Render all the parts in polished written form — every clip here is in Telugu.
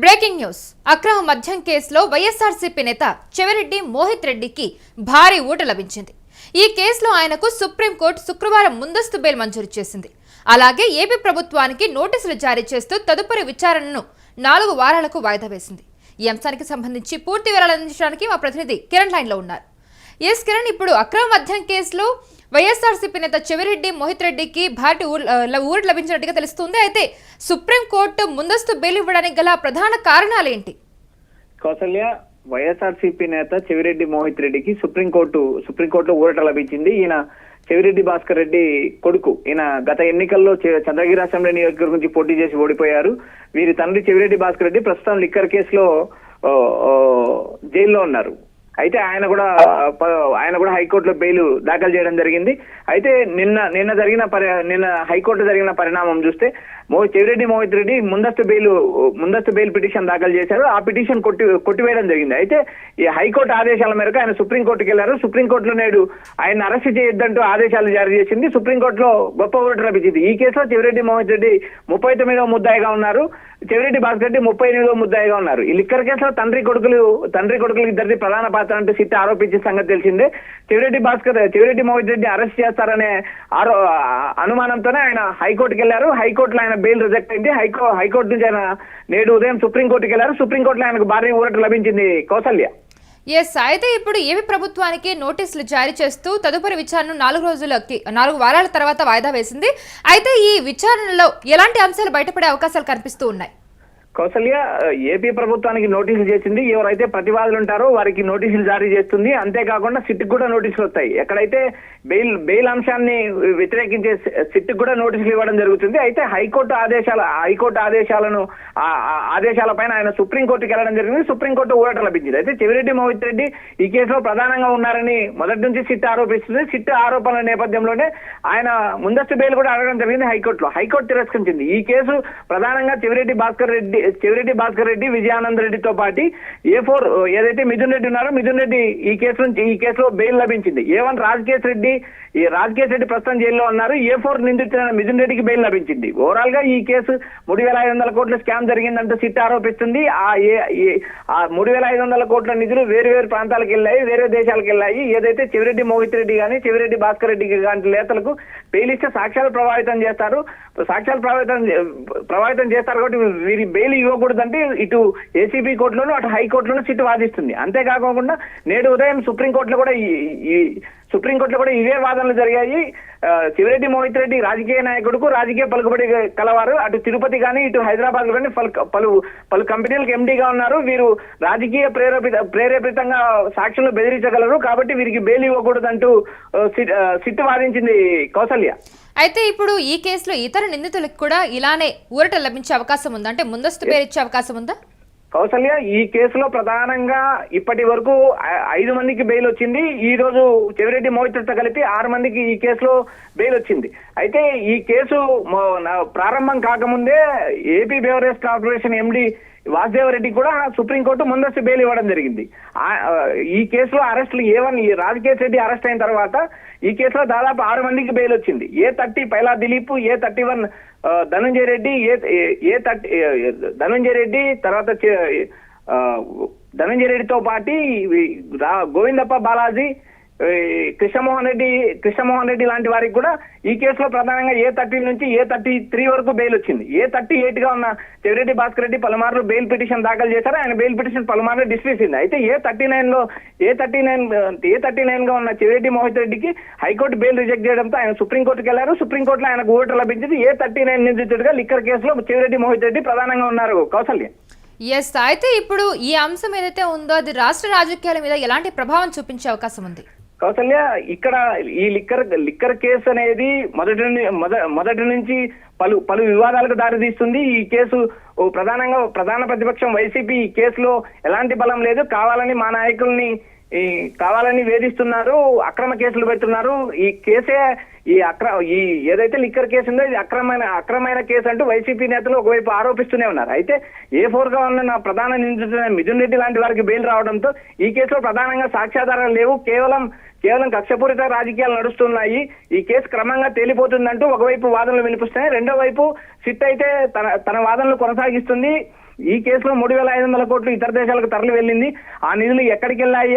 బ్రేకింగ్ న్యూస్ అక్రమ మద్యం కేసులో వైఎస్ఆర్సీపీ నేత చెవిరెడ్డి మోహిత్ రెడ్డికి భారీ ఊట లభించింది. ఈ కేసులో ఆయనకు సుప్రీంకోర్టు శుక్రవారం ముందస్తు బెయిల్ మంజూరు చేసింది. అలాగే ఏపీ ప్రభుత్వానికి నోటీసులు జారీ చేస్తూ తదుపరి విచారణను 4 వారాలకు వాయిదా వేసింది. ఈ అంశానికి సంబంధించి పూర్తి వివరాలు అందించడానికి మా ప్రతినిధి కిరణ్ లైన్ లో ఉన్నారు. ఎస్ కిరణ్, ఇప్పుడు అక్రమ మద్యం కేసులో వైఎస్ఆర్సీపీ నేత చెవిరెడ్డి మోహిత్ రెడ్డికి భారీ ఊరట లభించినట్టుగా తెలుస్తుంది. అయితే సుప్రీంకోర్టు ముందస్తు బెయిల్ ఇవ్వడానికి గల ప్రధాన కారణాలేంటి? కౌసల్య, వైఎస్ఆర్సీపీ నేత చెవిరెడ్డి మోహిత్ రెడ్డికి సుప్రీంకోర్టులో ఊరట లభించింది. ఈయన చెవిరెడ్డి భాస్కర్ రెడ్డి కొడుకు. ఈయన గత ఎన్నికల్లో చంద్రగిరి అసెంబ్లీ నియోజకవర్గం నుంచి పోటీ చేసి ఓడిపోయారు. వీరి తండ్రి చెవిరెడ్డి భాస్కర్ రెడ్డి ప్రస్తుతం లిక్కర్ కేసులో జైల్లో ఉన్నారు. అయితే ఆయన కూడా హైకోర్టులో బెయిల్ దాఖలు చేయడం జరిగింది. అయితే నిన్న హైకోర్టు జరిగిన పరిణామం చూస్తే చెవిరెడ్డి మోహిత్ రెడ్డి ముందస్తు బెయిల్ పిటిషన్ దాఖలు చేశారు. ఆ పిటిషన్ కొట్టివేయడం జరిగింది. అయితే ఈ హైకోర్టు ఆదేశాల మేరకు ఆయన సుప్రీంకోర్టుకి వెళ్లారు. సుప్రీంకోర్టులో నేడు ఆయన అరెస్ట్ చేయొద్దంటూ ఆదేశాలు జారీ చేసింది. సుప్రీంకోర్టులో గొప్ప ఊరట లభించింది. ఈ కేసులో చెవిరెడ్డి మోహిత్ రెడ్డి 39వ ముద్దాయిగా ఉన్నారు. చెవిరెడ్డి భాస్కర్ రెడ్డి 38వ ముద్దాయిగా ఉన్నారు. ఈ లిక్కర్ కేసులో తండ్రి కొడుకులు ఇద్దరిది ప్రధాన పాత్ర అంటూ సిట్ ఆరోపించిన సంగతి తెలిసిందే. చెవిరెడ్డి మోహిత్ రెడ్డి అరెస్ట్ చేస్తారనే అనుమానంతోనే ఆయన హైకోర్టుకి వెళ్లారు. హైకోర్టులో ఆయన బెయిల్ రిజెక్ట్ అయింది. హైకోర్టు నుంచి ఆయన నేడు ఉదయం సుప్రీంకోర్టుకి వెళ్లారు. సుప్రీంకోర్టులో ఆయనకు భారీ ఊరట లభించింది. కౌసల్య, ఎస్, అయితే ఇప్పుడు ఏపీ ప్రభుత్వానికి నోటీసులు జారీ చేస్తూ తదుపరి విచారణను 4 వారాల తర్వాత వాయిదా వేసింది. అయితే ఈ విచారణలో ఎలాంటి అంశాలు బయటపడే అవకాశాలు కనిపిస్తూ ఉన్నాయి? కౌసల్య, ఏపీ ప్రభుత్వానికి నోటీసులు చేసింది. ఎవరైతే ప్రతివాదులు ఉంటారో వారికి నోటీసులు జారీ చేస్తుంది. అంతేకాకుండా సిట్కి కూడా నోటీసులు వస్తాయి. ఎక్కడైతే బెయిల్ అంశాన్ని వ్యతిరేకించే సిట్కి కూడా నోటీసులు ఇవ్వడం జరుగుతుంది. అయితే హైకోర్టు ఆదేశాలపైన ఆయన సుప్రీంకోర్టుకి వెళ్ళడం జరిగింది. సుప్రీంకోర్టు ఊరట లభించింది. అయితే చెవిరెడ్డి మోహిత్ రెడ్డి ఈ కేసులో ప్రధానంగా ఉన్నారని మొదటి నుంచి సిట్ ఆరోపిస్తుంది. సిట్ ఆరోపణల నేపథ్యంలోనే ఆయన ముందస్తు బెయిల్ కూడా అడగడం జరిగింది హైకోర్టులో. హైకోర్టు తిరస్కరించింది. ఈ కేసు ప్రధానంగా చెవిరెడ్డి భాస్కర్ రెడ్డి విజయానంద్ రెడ్డితో పాటు A4 ఏదైతే మిథున్ రెడ్డి ఉన్నారో మిథున్ రెడ్డి ఈ కేసులో బెయిల్ లభించింది. A1 రాజకేశ్ రెడ్డి ప్రస్తుతం జైల్లో ఉన్నారు. A4 నిందితులైన మిథున్ రెడ్డికి బెయిల్ లభించింది. ఓవరాల్ గా ఈ కేసు 3,500 కోట్ల స్కామ్ జరిగిందంటూ సిట్ ఆరోపిస్తుంది. ఆ 3,500 కోట్ల నిధులు వేరు ప్రాంతాలకు వెళ్ళాయి, వేరే దేశాలకు వెళ్ళాయి. ఏదైతే చెవిరెడ్డి మోహిత్ రెడ్డి కానీ చెవిరెడ్డి భాస్కర్ రెడ్డి లాంటి నేతలకు బెయిల్ ఇస్తే సాక్ష్యాలు ప్రభావితం చేస్తారు కాబట్టి వీరి బెయిల్ ఇవ్వకూడదంటే ఇటు ఏసీబీ కోర్టులోనూ అటు హైకోర్టులోనూ సిట్ వాదిస్తుంది. అంతేకాకుండా నేడు ఉదయం సుప్రీంకోర్టులో కూడా ఇవే వాదనలు జరిగాయి. చెవిరెడ్డి మోహిత్ రెడ్డి రాజకీయ నాయకుడుకు రాజకీయ పలుకుబడి కలవారు. అటు తిరుపతి కానీ ఇటు హైదరాబాద్ లో కానీ పలు కంపెనీలకు ఎండీగా ఉన్నారు. వీరు రాజకీయ ప్రేరేపితంగా సాక్షులను బెదిరించగలరు. కాబట్టి వీరికి బెయిల్ ఇవ్వకూడదంటూ సిట్ వాదించింది. కౌసల్య, అయితే ఇప్పుడు ఈ కేసులో ఇతర నిందితులకు కూడా ఇలానే ఊరట లభించే అవకాశం ఉందా? అంటే ముందస్తు బెయిల్ ఇచ్చే అవకాశం ఉందా? కౌసల్య, ఈ కేసులో ప్రధానంగా ఇప్పటి వరకు 5 మందికి బెయిల్ వచ్చింది. ఈ రోజు చెవిరెడ్డి మోహిత్ రెడ్డితో కలిపి 6 మందికి ఈ కేసులో బెయిల్ వచ్చింది. అయితే ఈ కేసు ప్రారంభం కాకముందే AP beverage corporation MD Vasudeva Reddy కూడా సుప్రీంకోర్టు ముందస్తు బెయిల్ ఇవ్వడం జరిగింది. ఈ కేసులో అరెస్టులు రాజకేశ్ రెడ్డి అరెస్ట్ అయిన తర్వాత ఈ కేసులో దాదాపు 6 మందికి బెయిల్ వచ్చింది. A30 పైలా దిలీప్, A31 ధనంజయ రెడ్డి తర్వాత ధనంజయ రెడ్డితో పాటు గోవిందప్ప బాలాజీ, కృష్ణమోహన్ రెడ్డి లాంటి వారికి కూడా ఈ కేసులో ప్రధానంగా A30 నుంచి A33 వరకు బెయిల్ వచ్చింది. A38 గా ఉన్న చెవిరెడ్డి భాస్కర్ రెడ్డి పలుమార్లు బెయిల్ పిటిషన్ దాఖలు చేశారు. ఆయన బెయిల్ పిటిషన్ పలుమార్లు డిస్మిస్ అయింది. అయితే A39 గా ఉన్న చెవిరెడ్డి మోహిత్ రెడ్డికి హైకోర్టు బెయిల్ రిజెక్ట్ చేయడంతో ఆయన సుప్రీంకోర్టుకి వెళ్లారు. సుప్రీంకోర్టులో ఆయనకు ఊరట లభించింది. A39 నిందితుడిగా లిక్కర్ కేసులో చెవిరెడ్డి మోహిత్ రెడ్డి ప్రధానంగా ఉన్నారు. కౌసల్య, ఎస్, అయితే ఇప్పుడు ఈ అంశం ఏదైతే ఉందో అది రాష్ట్ర రాజకీయాల మీద ఎలాంటి ప్రభావం చూపించే అవకాశం ఉంది? కౌసల్య, ఇక్కడ ఈ లిక్కర్ కేసు అనేది మొదటి నుంచి పలు వివాదాలకు దారితీస్తుంది. ఈ కేసు ప్రధాన ప్రతిపక్షం వైసీపీ ఈ కేసులో ఎలాంటి బలం లేదు, కావాలని మా నాయకుల్ని కావాలని వేధిస్తున్నారు, అక్రమ కేసులు పెడుతున్నారు. ఈ కేసే ఏదైతే లిక్కర్ కేసు ఉందో ఇది అక్రమైన కేసు అంటూ వైసీపీ నేతలు ఒకవైపు ఆరోపిస్తూనే ఉన్నారు. అయితే A4 గా ఉన్న ప్రధాన నిందితుడైన మిథున్ రెడ్డి లాంటి వారికి బెయిల్ రావడంతో ఈ కేసులో ప్రధానంగా సాక్ష్యాధారాలు లేవు, కేవలం కక్షపూరిత రాజకీయాలు నడుస్తున్నాయి, ఈ కేసు క్రమంగా తేలిపోతుందంటూ ఒకవైపు వాదనలు వినిపిస్తున్నాయి. రెండో వైపు సిట్ అయితే తన వాదనలు కొనసాగిస్తుంది. ఈ కేసులో 3,500 కోట్లు ఇతర దేశాలకు తరలి వెళ్ళింది. ఆ నిధులు ఎక్కడికి వెళ్ళాయి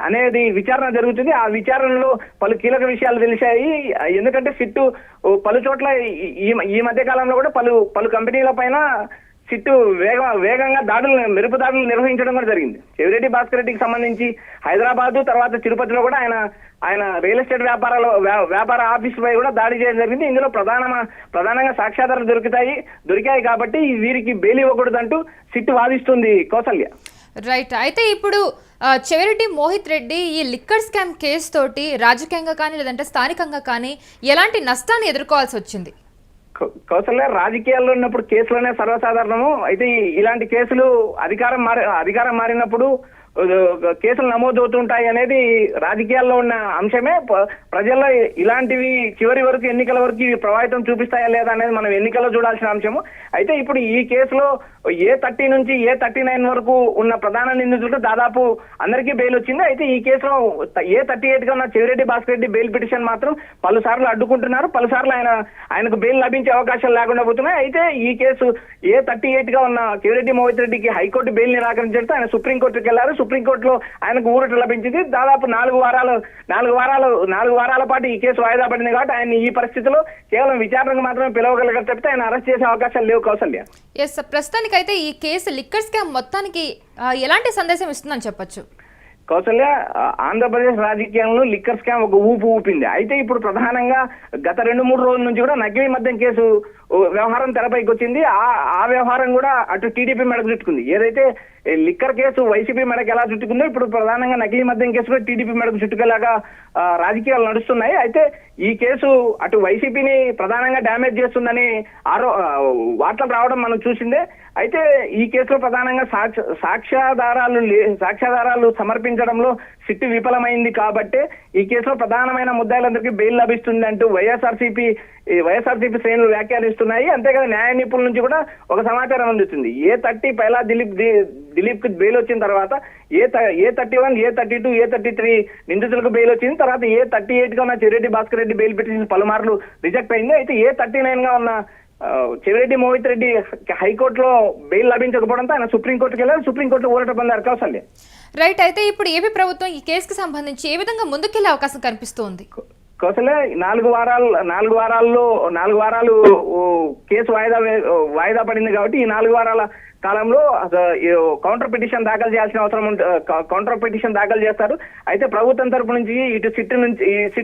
అనేది విచారణ జరుగుతుంది. ఆ విచారణలో పలు కీలక విషయాలు తెలిసాయి. ఎందుకంటే సిట్టు పలు చోట్ల ఈ మధ్య కాలంలో కూడా పలు కంపెనీల పైన సిట్టు వేగంగా మెరుపు దాడులు నిర్వహించడం కూడా జరిగింది. చెవిరెడ్డి భాస్కర్ రెడ్డికి సంబంధించి హైదరాబాద్ తర్వాత తిరుపతిలో కూడా ఆయన రియల్ ఎస్టేట్ వ్యాపార ఆఫీస్ పై కూడా దాడి చేయడం జరిగింది. ఇందులో ప్రధానంగా సాక్ష్యాధారాలు దొరికాయి కాబట్టి వీరికి బెయిల్ ఇవ్వకూడదంటూ సిట్టు వాదిస్తుంది కౌసల్య. రైట్. అయితే ఇప్పుడు చెవిరెడ్డి మోహిత్ రెడ్డి ఈ లిక్కర్ స్కామ్ కేసు తోటి రాజకీయంగా కానీ లేదంటే స్థానికంగా కానీ ఎలాంటి నష్టాన్ని ఎదుర్కోవాల్సి వచ్చింది? కౌసల్య, రాజకీయాల్లో ఉన్నప్పుడు కేసులోనే సర్వసాధారణము. అయితే ఇలాంటి కేసులు అధికారం మారినప్పుడు కేసులు నమోదవుతుంటాయి అనేది రాజకీయాల్లో ఉన్న అంశమే. ప్రజల్లో ఇలాంటివి చివరి వరకు ఎన్నికల వరకు ఇవి ప్రభావితం చూపిస్తాయా లేదా అనేది మనం ఎన్నికల్లో చూడాల్సిన అంశము. అయితే ఇప్పుడు ఈ కేసులో A30 నుంచి A39 వరకు ఉన్న ప్రధాన నిందితులకు దాదాపు అందరికీ బెయిల్ వచ్చింది. అయితే ఈ కేసులో A38 గా ఉన్న చెవిరెడ్డి భాస్కర్ రెడ్డి బెయిల్ పిటిషన్ మాత్రం పలుసార్లు అడ్డుకుంటున్నారు. పలుసార్లు ఆయనకు బెయిల్ లభించే అవకాశాలు లేకుండా పోతున్నాయి. అయితే ఈ కేసు A38 గా ఉన్న చెవిరెడ్డి మోహిత్ రెడ్డికి హైకోర్టు బెయిల్ నిరాకరించడంతో ఆయన సుప్రీంకోర్టుకు వెళ్లారు. సుప్రీంకోర్టులో ఆయనకు ఊరట లభించింది. దాదాపు 4 వారాల పాటు ఈ కేసు వాయిదా పడింది కాబట్టి ఆయన ఈ పరిస్థితిలో కేవలం విచారణకు మాత్రమే పిలవగలిగారు తప్పితే ఆయన అరెస్ట్ చేసే అవకాశాలు లేవు కౌసల్య. ఎస్, ప్రస్తుతానికైతే ఈ కేసు లిక్కర్ స్కామ్ మొత్తానికి ఎలాంటి సందేశం ఇస్తుందని చెప్పొచ్చు? కౌసల్య, ఆంధ్రప్రదేశ్ రాజకీయంలో లిక్కర్ స్కామ్ ఒక ఊపింది. అయితే ఇప్పుడు ప్రధానంగా గత 2-3 రోజుల నుంచి కూడా నకిలీ మద్యం కేసు వ్యవహారం తెరపైకి వచ్చింది. ఆ వ్యవహారం కూడా అటు టీడీపీ మెడకు చుట్టుకుంది. ఏదైతే లిక్కర్ కేసు వైసీపీ మెడకు ఎలా చుట్టుకుందో ఇప్పుడు ప్రధానంగా నకిలీ మద్యం కేసు కూడా టీడీపీ మెడకు చుట్టుకునేలాగా రాజకీయాలు నడుస్తున్నాయి. అయితే ఈ కేసు అటు వైసీపీని ప్రధానంగా డ్యామేజ్ చేస్తుందని వార్తలు రావడం మనం చూసిందే. అయితే ఈ కేసులో ప్రధానంగా సాక్ష్యాధారాలు సమర్పించడంలో సిట్టు విఫలమైంది కాబట్టి ఈ కేసులో ప్రధానమైన ముద్దాయిలందరికీ బెయిల్ లభిస్తుంది అంటూ వైఎస్ఆర్సీపీ శ్రేణులు వ్యాఖ్యానిస్తున్నాయి. అంతేకాదు న్యాయ నిపుణుల నుంచి కూడా ఒక సమాచారం అందుతుంది. A30 పైలా దిలీప్ కు బెయిల్ వచ్చిన తర్వాత A31, A32, A33 నిందితులకు బెయిల్ వచ్చింది. తర్వాత A38 గా ఉన్న చెవిరెడ్డి భాస్కర్ రెడ్డి బెయిల్ పిటిషన్ పలుమార్లు రిజెక్ట్ అయింది. అయితే A39 గా ఉన్న చెవిరెడ్డి మోహిత్ రెడ్డి హైకోర్టులో బెయిల్ లభించకపోవడంతో ఆయన సుప్రీంకోర్టుకు వెళ్ళారు. సుప్రీంకోర్టులో ఊరట పొందారు కౌసల్య. రైట్. అయితే ఇప్పుడు ఏపీ ప్రభుత్వం ఈ కేసుకు సంబంధించి ఏ విధంగా ముందుకెళ్లే అవకాశం కనిపిస్తోంది? కౌసల్య, 4 వారాలు కేసు వాయిదా పడింది కాబట్టి ఈ 4 వారాల కాలంలో కౌంటర్ పిటిషన్ దాఖలు చేయాల్సిన అవసరం కౌంటర్ పిటిషన్ దాఖలు చేస్తారు. అయితే ప్రభుత్వం తరపు నుంచి ఇటు సిట్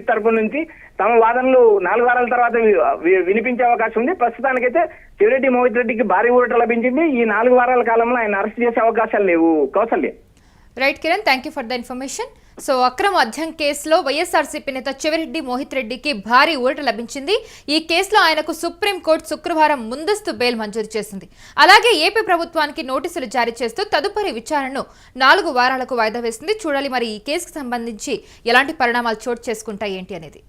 తరపు నుంచి తమ వాదనలు 4 వారాల తర్వాత వినిపించే అవకాశం ఉంది. ప్రస్తుతానికైతే చెవిరెడ్డి మోహిత్ రెడ్డికి భారీ ఊరట లభించింది. ఈ 4 వారాల కాలంలో ఆయన అరెస్ట్ చేసే అవకాశాలు లేవు Kausalya. Right Kiran, thank you for the information. So అక్రమ మద్యం కేసులో వైఎస్ఆర్సీపీ నేత చెవిరెడ్డి మోహిత్ రెడ్డికి భారీ ఊరట లభించింది. ఈ కేసులో ఆయనకు సుప్రీంకోర్టు శుక్రవారం ముందస్తు బెయిల్ మంజూరు చేసింది. అలాగే ఏపీ ప్రభుత్వానికి నోటీసులు జారీ చేస్తూ తదుపరి విచారణను 4 వారాలకు వాయిదా వేసింది. చూడాలి మరి ఈ కేసుకు సంబంధించి ఎలాంటి పరిణామాలు చోటు చేసుకుంటాయి ఏంటి అనేది.